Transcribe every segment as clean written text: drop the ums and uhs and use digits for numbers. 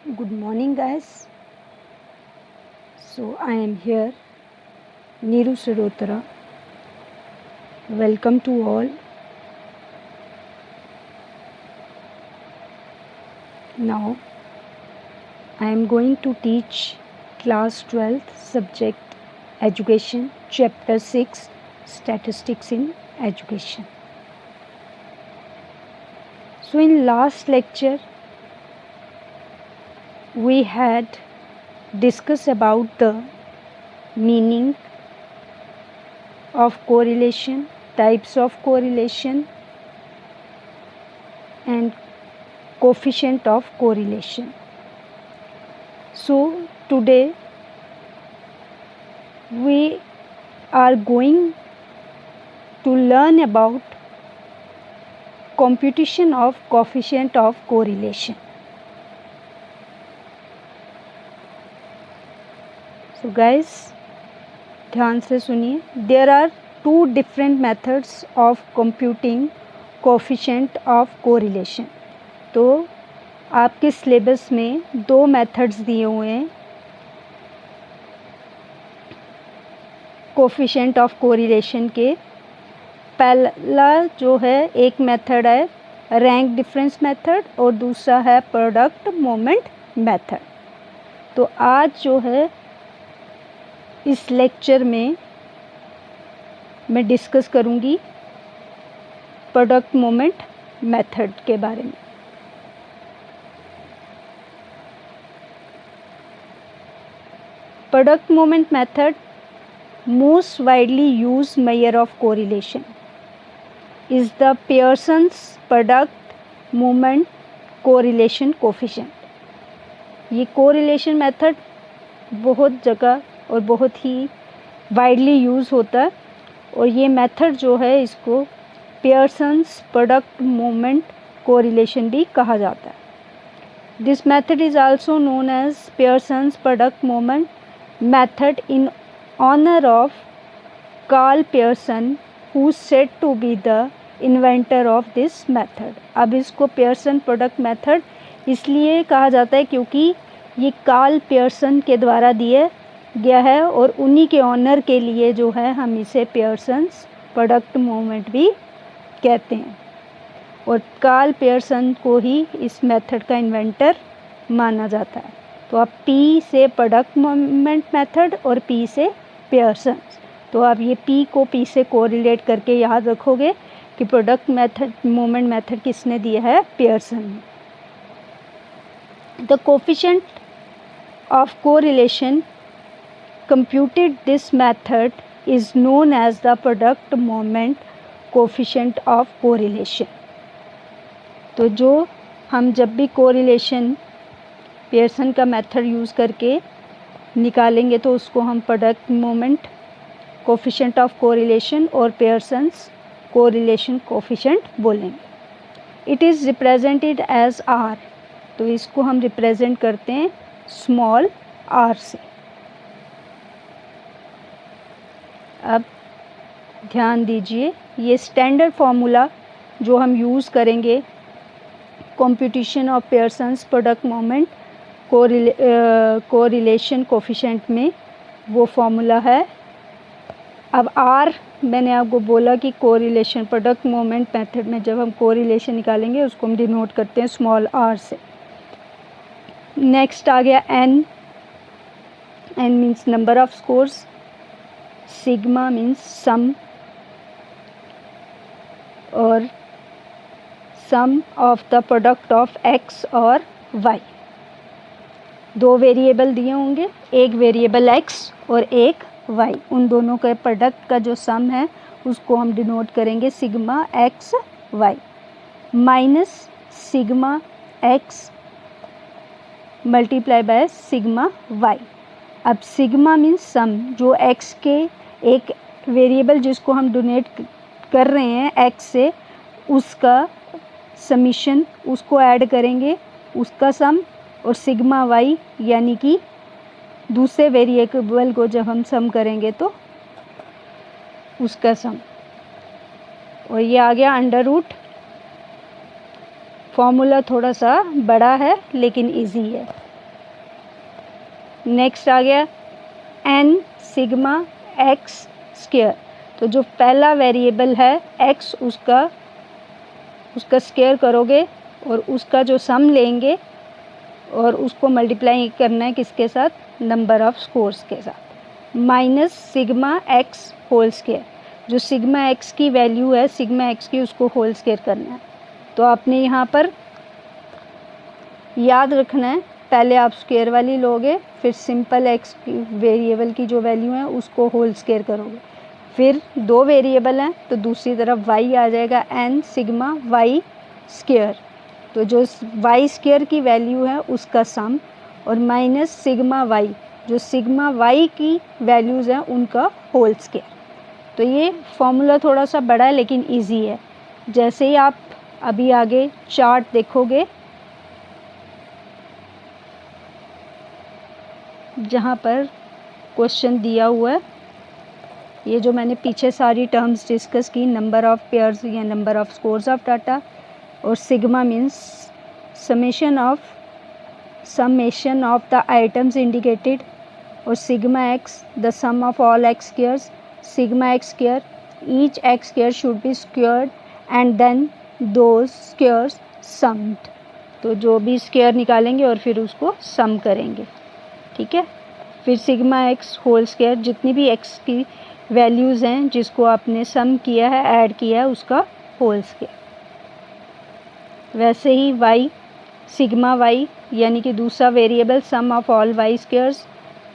Good morning, guys. So, I am here, Neeru Sirotara. Welcome to all. Now, I am going to teach class 12th subject Education, chapter 6 Statistics in Education. So, in last lecture, we had discussed about the meaning of correlation, types of correlation, and coefficient of correlation. So today we are going to learn about computation of coefficient of correlation. So guys, ध्यान से सुनिए. There are two different methods of computing coefficient of correlation. तो आपके syllabus में दो methods दिए हुए हैं कोफिशिएंट ऑफ कोरिलेशन के. पहला जो है एक मेथड है रैंक डिफरेंस मेथड और दूसरा है प्रोडक्ट मोमेंट मेथड. तो आज जो है इस लेक्चर में मैं डिस्कस करूंगी प्रोडक्ट मोमेंट मेथड के बारे में. Product moment method, most widely used measure of correlation, is the Pearson's product moment correlation coefficient. ये correlation method बहुत जगह और बहुत ही widely use होता है और ये method जो है इसको Pearson's product moment correlation भी कहा जाता है. This method is also known as Pearson's product moment method in honor of Carl Pearson, who is said to be the inventor of this method. अब इसको Pearson product method इसलिए कहा जाता है क्योंकि ये कार्ल पियर्सन के द्वारा दिया गया है और उन्हीं के ऑनर के लिए जो है हम इसे पियर्सन्स प्रोडक्ट मोमेंट भी कहते हैं और कार्ल पियर्सन को ही इस मेथड का इन्वेंटर माना जाता है. तो आप P से प्रोडक्ट मोमेंट मेथड और P से पियर्सन्स. तो आप ये P को P से कोरिलेट करके याद रखोगे कि प्रोडक्ट मेथड मोमेंट मेथड किसने दिया है, पियर्सन ने. The coefficient of correlation computed this method is known as the product moment coefficient of correlation. तो जो हम जब भी कोरिलेशन पियर्सन का मेथड यूज़ करके निकालेंगे तो उसको हम product moment coefficient of correlation और पियर्सन्स कोरिलेशन कोफिशिएंट बोलेंगे. It is represented as r. तो इसको हम रिप्रेजेंट करते हैं स्मॉल आर से. अब ध्यान दीजिए, ये स्टैंडर्ड फार्मूला जो हम यूज़ करेंगे computation of Pearson's product moment correlation coefficient में वो फार्मूला है. अब आर मैंने आपको बोला कि कोरिलेशन प्रोडक्ट मोमेंट मेथड में जब हम कोरिलेशन निकालेंगे उसको हम डिनोट करते हैं स्मॉल आर से. नेक्स्ट आ गया N. N means number of scores. Sigma means sum और sum of the product of X और वाई. दो वेरिएबल दिए होंगे, एक वेरिएबल एक्स और एक वाई. उन दोनों के प्रोडक्ट का जो सम है उसको हम डिनोट करेंगे sigma X Y minus sigma X multiply by sigma Y. अब सिग्मा मीन्स सम, जो एक्स के एक वेरिएबल जिसको हम डोनेट कर रहे हैं एक्स से उसका समीशन उसको ऐड करेंगे उसका सम और सिग्मा वाई यानी कि दूसरे वेरिएबल को जब हम सम करेंगे तो उसका सम. और ये आ गया अंडर रूट. फॉर्मूला थोड़ा सा बड़ा है लेकिन इजी है. नेक्स्ट आ गया n सिग्मा x स्क्वायर। तो जो पहला वेरिएबल है x, उसका स्क्वायर करोगे और उसका जो सम लेंगे और उसको मल्टीप्लाई करना है किसके साथ, नंबर ऑफ स्कोर्स के साथ, minus sigma x whole square. जो सिग्मा x की वैल्यू है, सिग्मा x की, उसको होल स्क्वायर करना है। तो आपने यहाँ पर याद रखना है, पहले आप स्क्वायर वाली लोगे, फिर सिंपल x की वेरिएबल की जो वैल्यू है उसको होल स्क्वायर करोगे, फिर दो वेरिएबल हैं तो दूसरी तरफ y आ जाएगा n सिग्मा y स्क्वायर। तो जो y स्क्वायर की वैल्यू है उसका सम, और माइनस सिग्मा y, जो सिग्मा y की वैल्यूज़ हैं उनका होल स्क्वायर। तो ये फॉर्मूला थोड़ा सा बड़ा है लेकिन इजी है। जैसे ही आप अभी आगे चार्ट देखोगे, जहाँ पर क्वेश्चन दिया हुआ है, ये जो मैंने पीछे सारी टर्म्स डिस्कस की, नंबर ऑफ़ पेयर्स या number of scores of data, और sigma means summation of the items indicated, और sigma X the sum of all X squares, sigma X square each X square should be squared and then those squares summed. तो जो भी square निकालेंगे और फिर उसको सम करेंगे, ठीक है। फिर सिग्मा एक्स होल स्क्वायर, जितनी भी एक्स की वैल्यूज़ हैं जिसको आपने सम किया है, ऐड किया है, उसका होल स्क्वायर। वैसे ही y सिग्मा y यानी कि दूसरा variable sum of all y squares,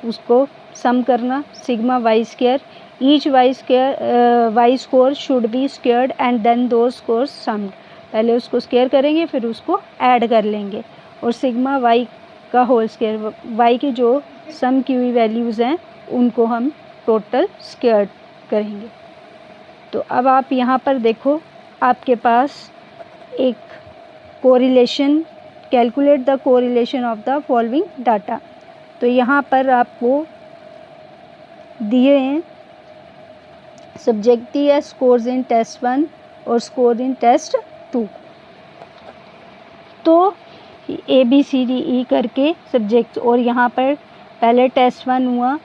उसको सम करना, sigma y square each y score should be squared and then दो स्कोर्स सम्ड। पहले उसको स्क्वायर करेंगे फिर उसको ऐड कर लेंगे, और सिग्मा y का होल स्क्वायर, y की जो सम की हुई वैल्यूज़ हैं उनको हम टोटल स्क्वायर करेंगे। तो अब आप यहाँ पर देखो, आपके पास एक correlation, calculate the correlation of the following data. तो यहाँ पर आपको दिए हैं, सब्जेक्ट दिया है स्कोर्स इन टेस्ट 1 और स्कोर इन टेस्ट 2। तो ABCDE करके सब्जेक्ट, और यहाँ पर पहले टेस्ट 1 हुआ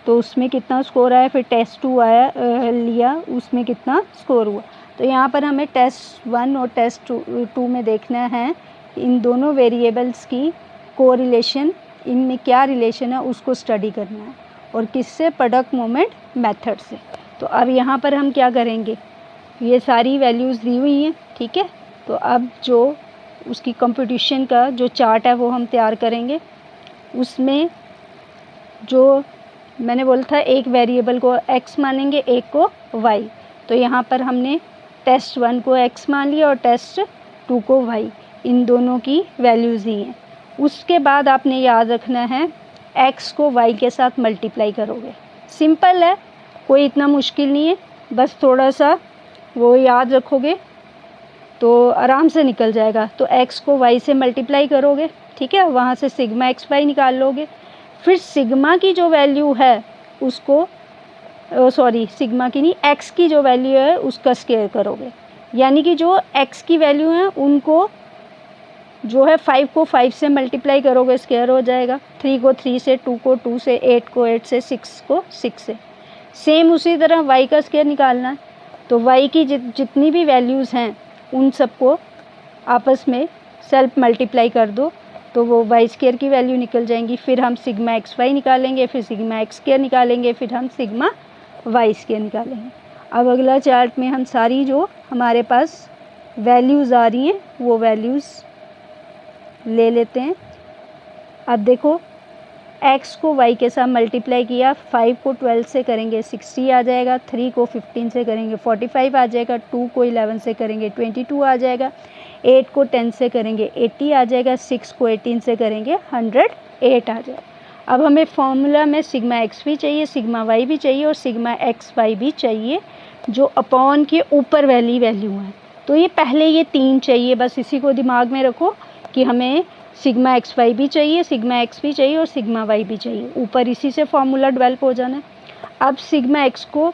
तो उसमें कितना स्कोर आया, फिर टेस्ट 2 आया लिया, उसमें कितना स्कोर हुआ। तो यहाँ पर हमें टेस्ट 1 और टेस्ट 2 में देखना है इन दोनों वेरिएबल्स की कोरिलेशन, इनमें क्या रिलेशन है उसको स्टडी करना है, और किससे, प्रोडक्ट मोमेंट मेथड से। तो अब यहाँ पर हम क्या करेंगे, ये सारी वैल्यूज़ दी हुई हैं, ठीक है। तो अब जो उसकी कंपटीशन का जो चार्ट है वो हम तैयार करेंगे। उसमें जो मैंने बोला था, एक वेरिएबल को x मानेंगे, एक को y। तो यहाँ पर हमने टेस्ट 1 को x मान लिया और टेस्ट 2 को y, इन दोनों की वैल्यूज़ दी हैं। उसके बाद आपने याद रखना है x को y के साथ मल्टीप्लाई करोगे। सिंपल है, कोई इतना मुश्किल नहीं है, बस थोड़ा सा वो याद रखोगे तो आराम से निकल जाएगा। तो x को y से मल्टीप्लाई करोगे, ठीक है, वहाँ से सिग्मा एक्स वाई निकाल लोगे। फिर सिग्मा की जो वैल्यू है उसको, सिग्मा की नहीं, x की जो वैल्यू है उसका स्क्वायर करोगे, यानी कि जो x की वैल्यू है उनको जो है 5 को 5 से मल्टीप्लाई करोगे, स्क्वायर हो जाएगा। 3 को 3 से, 2 को 2 से, 8 को 8 से, 6 को 6 से। सेम उसी तरह y का स्क्वायर निकालना है। तो y की जितनी भी वैल्यूज़ हैं उन सबको आपस में सेल्फ मल्टीप्लाई कर दो, तो वो वाई स्क्वायर की वैल्यू निकल जाएंगी। फिर हम सिग्मा एक्स वाई निकालेंगे, फिर सिग्मा एक्स स्क्वायर निकालेंगे, फिर हम सिग्मा वाई स्क्वायर निकालेंगे। अब अगला चार्ट में हम सारी जो हमारे पास वैल्यूज़ आ रही हैं वो वैल्यूज़ ले लेते हैं। अब देखो, x को y के साथ मल्टीप्लाई किया, 5 को 12 से करेंगे 60 आ जाएगा, 3 को 15 से करेंगे 45 आ जाएगा, 2 को 11 से करेंगे 22 आ जाएगा, 8 को 10 से करेंगे 80 आ जाएगा, 6 को 18 से करेंगे 108 आ जाएगा। अब हमें फॉर्मूला में सिग्मा एक्स भी चाहिए, सिग्मा वाई भी चाहिए और सिग्मा एक्स वाई भी चाहिए, जो अपॉन के ऊपर वाली वैल्यू है। तो ये पहले ये 3 चाहिए, बस इसी को दिमाग में रखो कि हमें सिग्मा एक्स वाई भी चाहिए, सिग्मा एक्स भी चाहिए और सिग्मा वाई भी चाहिए। ऊपर इसी से फॉर्मूला डेवलप हो जाना है। अब सिग्मा एक्स को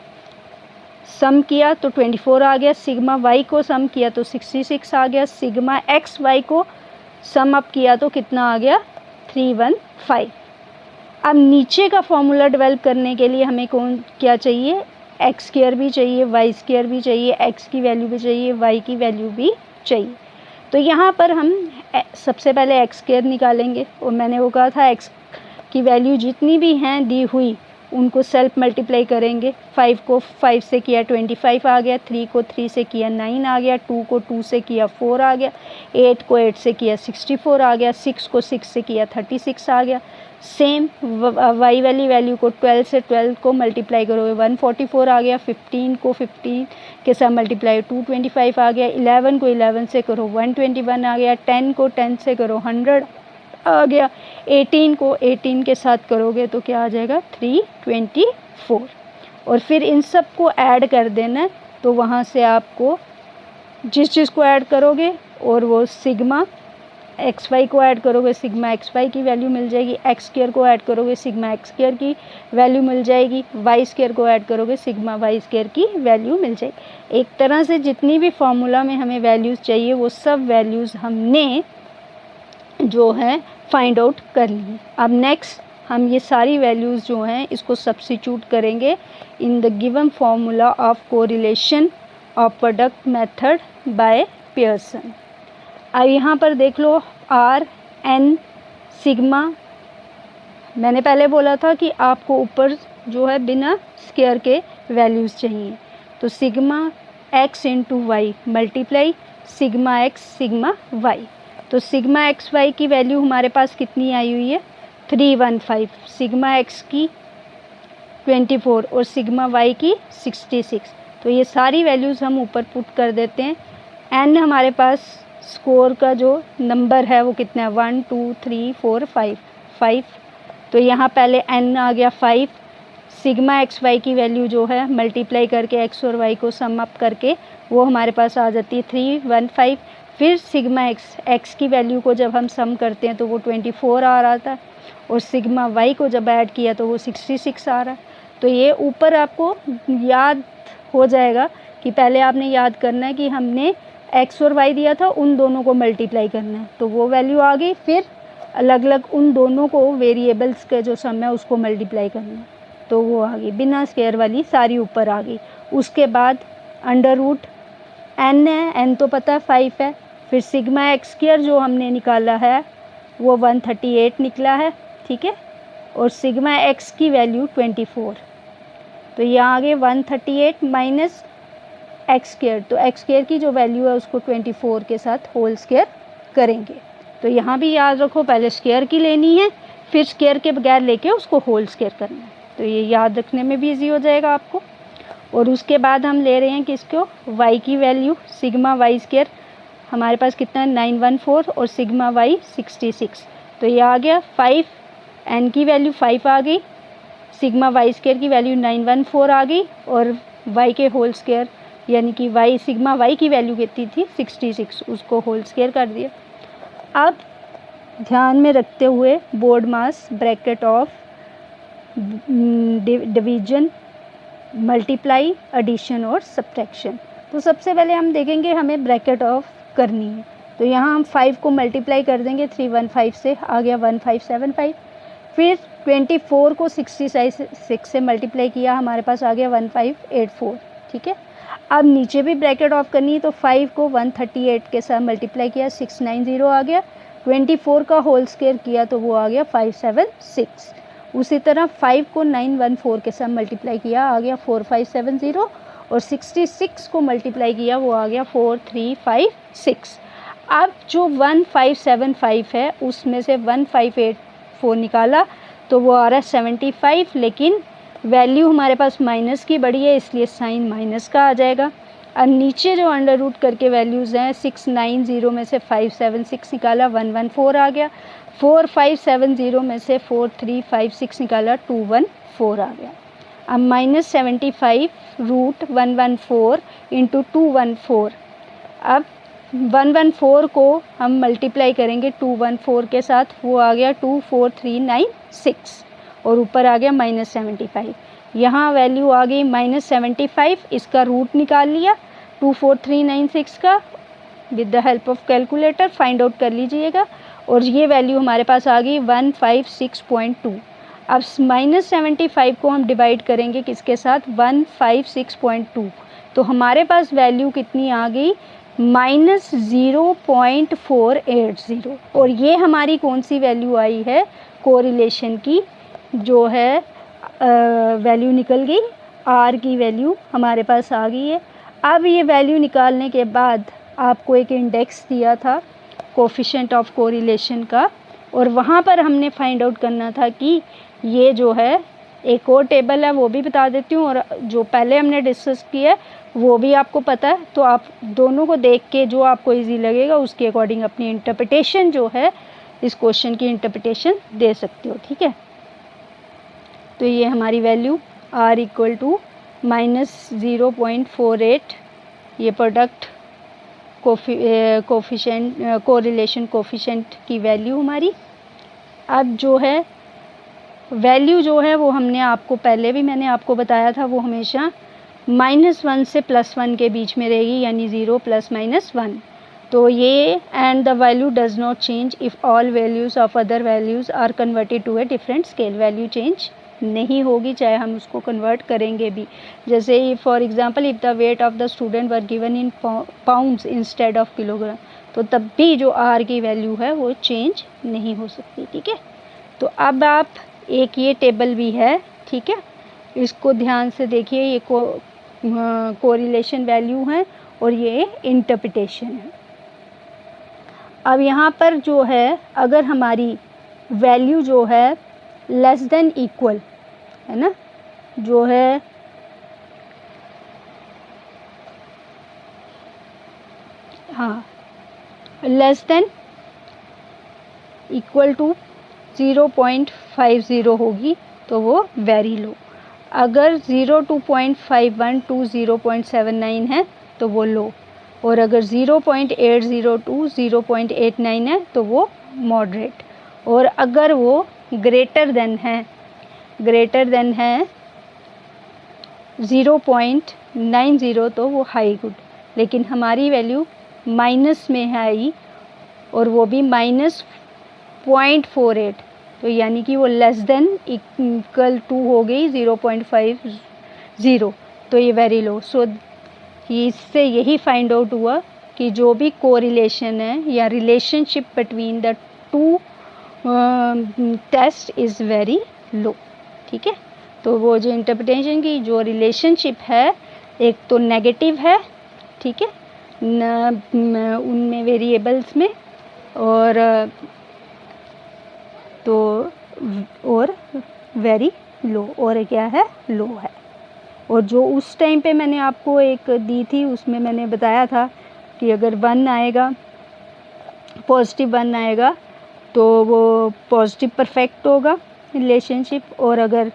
सम किया तो 24 आ गया, सिग्मा वाई को सम किया तो 66 आ गया, सिग्मा एक्स वाई को सम अप किया तो कितना आ गया, 315। अब नीचे का फॉर्मूला डेवलप करने के लिए हमें क्या चाहिए, एक्स स्क्वायर भी चाहिए, वाई स्क्वायर भी चाहिए, एक्स की वैल्यू भी चाहिए, वाई की वैल्यू भी चाहिए। तो यहाँ पर हम सबसे पहले एक्स स्क्वायर निकालेंगे, और मैंने वो कहा था एक्स की वैल्यू जितनी भी हैं दी हुई उनको सेल्फ मल्टीप्लाई करेंगे। 5 को 5 से किया 25 आ गया, 3 को 3 से किया 9 आ गया, 2 को 2 से किया 4 आ गया, 8 को 8 से किया 64 आ गया, 6 को 6 से किया 36 आ गया। सेम वाई वाली वैल्यू को 12 से 12 को मल्टीप्लाई करोगे 144 आ गया, 15 को 15 के साथ मल्टीप्लाई 225 आ गया, 11 को 11 से करो 121 आ गया, 10 को 10 से करो 100 आ गया, 18 को 18 के साथ करोगे तो क्या आ जाएगा 324। और फिर इन सब को ऐड कर देना, तो वहाँ से आपको जिस चीज़ को ऐड करोगे और वो सिग्मा एक्स वाई को ऐड करोगे, सिग्मा एक्स वाई की वैल्यू मिल जाएगी, एक्स स्क्वायर को ऐड करोगे, सिग्मा एक्स स्क्वायर की वैल्यू मिल जाएगी, वाई स्क्वायर को ऐड करोगे, सिग्मा वाई स्क्वायर की वैल्यू मिल जाएगी। एक तरह से जितनी भी फॉर्मूला में हमें वैल्यूज़ चाहिए वो सब वैल्यूज़ हमने जो है फाइंड आउट करनी है। अब नेक्स्ट हम ये सारी वैल्यूज़ जो हैं इसको सब्स्टिट्यूट करेंगे in the given formula of correlation of product method by Pearson. अब यहाँ पर देख लो आर एन सिग्मा, मैंने पहले बोला था कि आपको ऊपर जो है बिना स्क्वायर के वैल्यूज़ चाहिए, तो sigma X into Y multiply sigma X sigma Y. तो सिग्मा एक्स वाई की वैल्यू हमारे पास कितनी आई हुई है 315, सिग्मा एक्स की 24 और सिग्मा वाई की 66। तो ये सारी वैल्यूज़ हम ऊपर पुट कर देते हैं। एन हमारे पास स्कोर का जो नंबर है वो कितना है 1 2 3 4 5। तो यहाँ पहले एन आ गया 5, सिग्मा एक्स वाई की वैल्यू जो है मल्टीप्लाई करके एक्स और वाई को सम अप करके वो हमारे पास आ जाती है 315। फिर सिग्मा एक्स की वैल्यू को जब हम सम करते हैं तो वो 24 आ रहा था, और सिग्मा वाई को जब ऐड किया तो वो 66 आ रहा है। तो ये ऊपर आपको याद हो जाएगा कि पहले आपने याद करना है कि हमने एक्स और वाई दिया था, उन दोनों को मल्टीप्लाई करना है, तो वो वैल्यू आ गई। फिर अलग अलग उन दोनों को वेरिएबल्स के जो सम है उसको मल्टीप्लाई करना है, तो वो आ गई बिना स्क्वायर वाली सारी ऊपर आ गई। उसके बाद अंडर रूट एन है, एन तो पता है 5 है, फिर सिग्मा एक्स स्क्वायर जो हमने निकाला है वो 138 निकला है, ठीक है, और सिग्मा एक्स की वैल्यू 24। तो यहाँ आगे 138 माइनस एक्स स्क्वायर, तो एक्स स्क्वायर की जो वैल्यू है उसको 24 के साथ होल स्क्वायर करेंगे। तो यहाँ भी याद रखो पहले स्क्वायर की लेनी है, फिर स्क्वायर के बगैर लेके उसको होल स्क्वायर करना है, तो ये याद रखने में भी इजी हो जाएगा आपको। और उसके बाद हम ले रहे हैं किसको y की वैल्यू, सिग्मा वाई स्क्वायर हमारे पास कितना है 914 और सिग्मा वाई 66। तो ये आ गया 5, एन की वैल्यू 5 आ गई, सिग्मा वाई स्क्वायर की वैल्यू 914 आ गई, और y के होल स्क्वायर यानी कि y सिग्मा y की वैल्यू कितनी थी 66, उसको होल स्क्वायर कर दिया। अब ध्यान में रखते हुए BODMAS bracket of division multiply addition और सब्ट्रैक्शन। तो सबसे पहले हम देखेंगे हमें ब्रैकेट ऑफ करनी है, तो यहाँ हम 5 को मल्टीप्लाई कर देंगे 315 से, आ गया 1575। फिर 24 को 66 से मल्टीप्लाई किया, हमारे पास आ गया 1584, ठीक है। अब नीचे भी ब्रैकेट ऑफ करनी है, तो 5 को 138 के साथ मल्टीप्लाई किया 690 आ गया, 24 का होल स्क्वायर किया तो वो आ गया 576। उसी तरह 5 को 914 के साथ मल्टीप्लाई किया, आ गया 4570, और 66 को मल्टीप्लाई किया वो आ गया 4356। अब जो 1575 है उसमें से 1584 निकाला तो वो आ रहा है 75, लेकिन वैल्यू हमारे पास माइनस की बड़ी है इसलिए साइन माइनस का आ जाएगा। अब नीचे जो अंडर रूट करके वैल्यूज़ हैं 690 में से 576 निकाला 114 आ गया, 4570 में से 4356 निकाला 214 आ गया। अब -75 रूट 114 इंटू 214, अब 114 को हम मल्टीप्लाई करेंगे 214 के साथ, वो आ गया 24396, और ऊपर आ गया -75। यहाँ वैल्यू आ गई -75, इसका रूट निकाल लिया 24396 का with the help of calculator find out कर लीजिएगा, और ये वैल्यू हमारे पास आ गई 156.2। अब -75 को हम डिवाइड करेंगे किसके साथ, 156.2, तो हमारे पास वैल्यू कितनी आ गई, -0.480। और ये हमारी कौन सी वैल्यू आई है, कोरिलेशन की जो है वैल्यू निकल गई, आर की वैल्यू हमारे पास आ गई है। अब ये वैल्यू निकालने के बाद आपको एक इंडेक्स दिया था कोफिशिएंट ऑफ कोरिलेशन का, और वहाँ पर हमने फाइंड आउट करना था कि ये जो है, एक और टेबल है वो भी बता देती हूँ, और जो पहले हमने डिस्कस किया है वो भी आपको पता है, तो आप दोनों को देख के जो आपको इजी लगेगा उसके अकॉर्डिंग अपनी इंटरप्रिटेशन जो है, इस क्वेश्चन की इंटरप्रिटेशन दे सकते हो, ठीक है। तो ये हमारी वैल्यू r इक्वल टू -0.48, ये प्रोडक्ट कोफिशिएंट कोरिलेशन कोफिशिएंट की वैल्यू हमारी। अब जो है वैल्यू जो है वो हमने आपको पहले भी मैंने आपको बताया था, वो हमेशा -1 से +1 के बीच में रहेगी, यानी 0 ± 1। तो ये and the value does not change if all values of other values are converted to a different scale. Value change नहीं होगी चाहे हम उसको कन्वर्ट करेंगे भी। जैसे for example if the weight of the student were given in pounds instead of kilogram, तो तब भी जो आर की वैल्यू है वो चेंज नहीं हो सकती, ठीक है। तो अब आप एक ये टेबल भी है, ठीक है, इसको ध्यान से देखिए, ये कोरिलेशन वैल्यू है और ये इंटरप्रिटेशन है। अब यहाँ पर जो है, अगर हमारी वैल्यू जो है लेस देन इक्वल है ना, जो है हाँ लेस देन इक्वल टू 0.50 होगी तो वो वेरी लो। अगर 0.51 टू 0.79 है तो वो लो, और अगर 0.80 टू 0.89 है तो वो मॉडरेट, और अगर वो ग्रेटर देन है 0.90 तो वो हाई गुड। लेकिन हमारी वैल्यू माइनस में है आई, और वो भी -0.48, तो यानी कि वो लेस देन इक्वल टू हो गई 0.50, तो ये वेरी लो। सो इससे यही फाइंड आउट हुआ कि जो भी कोरिलेशन है या relationship between the two test is very low, ठीक है। तो वो जो इंटरप्रिटेशन की जो रिलेशनशिप है, एक तो नेगेटिव है, ठीक है, उनमें वेरिएबल्स में, और तो और वेरी लो, और क्या है, लो है। और जो उस टाइम पे मैंने आपको एक दी थी, उसमें मैंने बताया था कि अगर 1 आएगा, पॉजिटिव 1 आएगा तो वो पॉजिटिव परफेक्ट होगा रिलेशनशिप, और अगर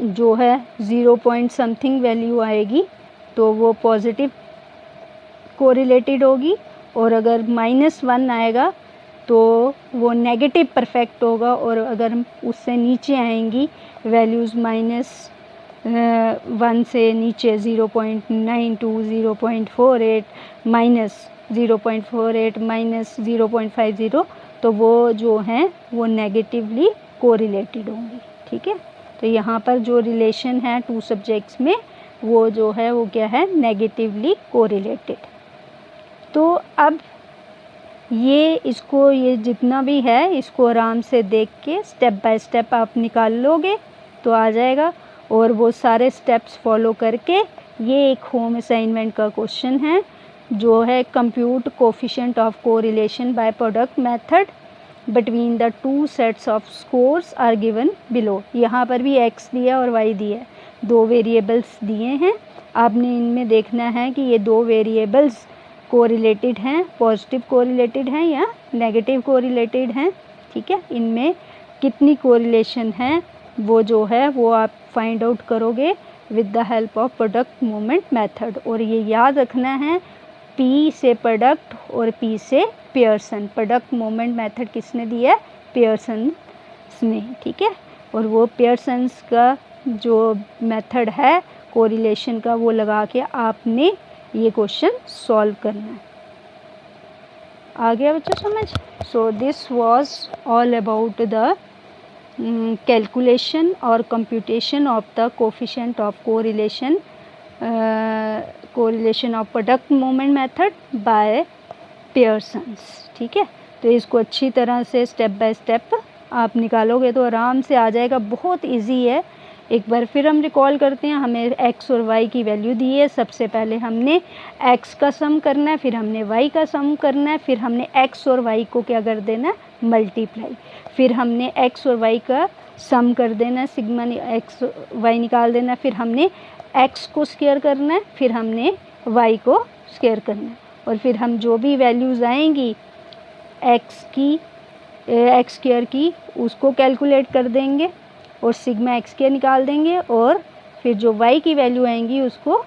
जो है 0 समथिंग वैल्यू आएगी तो वो पॉजिटिव कोरिलेटेड होगी, और अगर -1 आएगा तो वो नेगेटिव परफेक्ट होगा, और अगर हम उससे नीचे आएंगी वैल्यूज़ -1 से नीचे 0.92, 0.48, -0.48, -0.50, तो वो जो हैं वो नेगेटिवली कोरिलेटेड होंगी, ठीक है। तो यहाँ पर जो रिलेशन है टू सब्जेक्ट्स में, वो जो है वो क्या है, नेगेटिवली कोरिलेटेड। तो अब ये जितना भी है इसको आराम से देख के स्टेप बाय स्टेप आप निकाल लोगे तो आ जाएगा, और वो सारे स्टेप्स फॉलो करके ये एक होम असाइनमेंट का क्वेश्चन है जो है compute coefficient of correlation by product method between the two sets of scores are given below. यहाँ पर भी x दिया और y दिया है, 2 वेरिएबल्स दिए हैं। आपने इनमें देखना है कि ये 2 वेरिएबल्स कोरिलेटेड हैं, पॉजिटिव कोरिलेटेड हैं या नेगेटिव कोरिलेटेड हैं, ठीक है। इनमें कितनी कोरिलेशन है वो जो है वो आप फाइंड आउट करोगे with the help of product movement method. और ये याद रखना है, P से प्रोडक्ट और P से पियर्सन। प्रोडक्ट मूवमेंट मेथड किसने दिया है, पियर्सन ने, ठीक है। और वो पियर्सन्स का जो मेथड है कोरिलेशन का, वो लगा के आपने ये क्वेश्चन सॉल्व करना है। आ गया बच्चों समझ? So this was all about the calculation और computation of the coefficient of correlation of product moment method by Pearson's. ठीक है, तो इसको अच्छी तरह से स्टेप बाय स्टेप आप निकालोगे तो आराम से आ जाएगा, बहुत इजी है। एक बार फिर हम रिकॉल करते हैं, हमें x और y की वैल्यू दी है। सबसे पहले हमने x का सम करना है, फिर हमने y का सम करना है, फिर हमने x और y को क्या कर देना है, मल्टीप्लाई, फिर हमने x और y का सम कर देना है, सिग्मा x y निकाल देना है, फिर हमने x को स्क्वायर करना है, फिर हमने y को स्क्वायर करना है, और फिर हम जो भी वैल्यूज़ आएंगी x स्क्वायर की उसको कैलकुलेट कर देंगे और सिग्मा x स्क्वायर निकाल देंगे, और फिर जो y की वैल्यू आएंगी उसको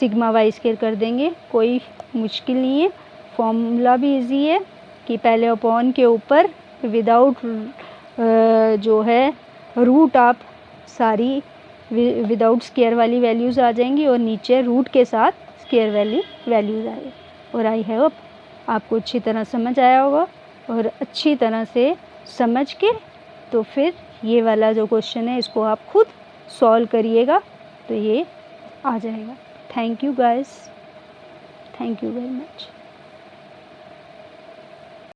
सिग्मा y स्क्वायर कर देंगे। कोई मुश्किल नहीं है, फॉर्मूला भी इजी है कि पहले अपॉन के ऊपर विदाउट जो है रूट आप सारी विदाउट स्क्वायर वाली वैल्यूज़ आ जाएंगी और नीचे रूट के साथ स्क्वायर वैल्यूज़ आएगी। और आई होप आपको अच्छी तरह समझ आया होगा, और अच्छी तरह से समझ के तो फिर ये वाला जो क्वेश्चन है इसको आप खुद सॉल्व करिएगा तो ये आ जाएगा। Thank you guys, thank you very much.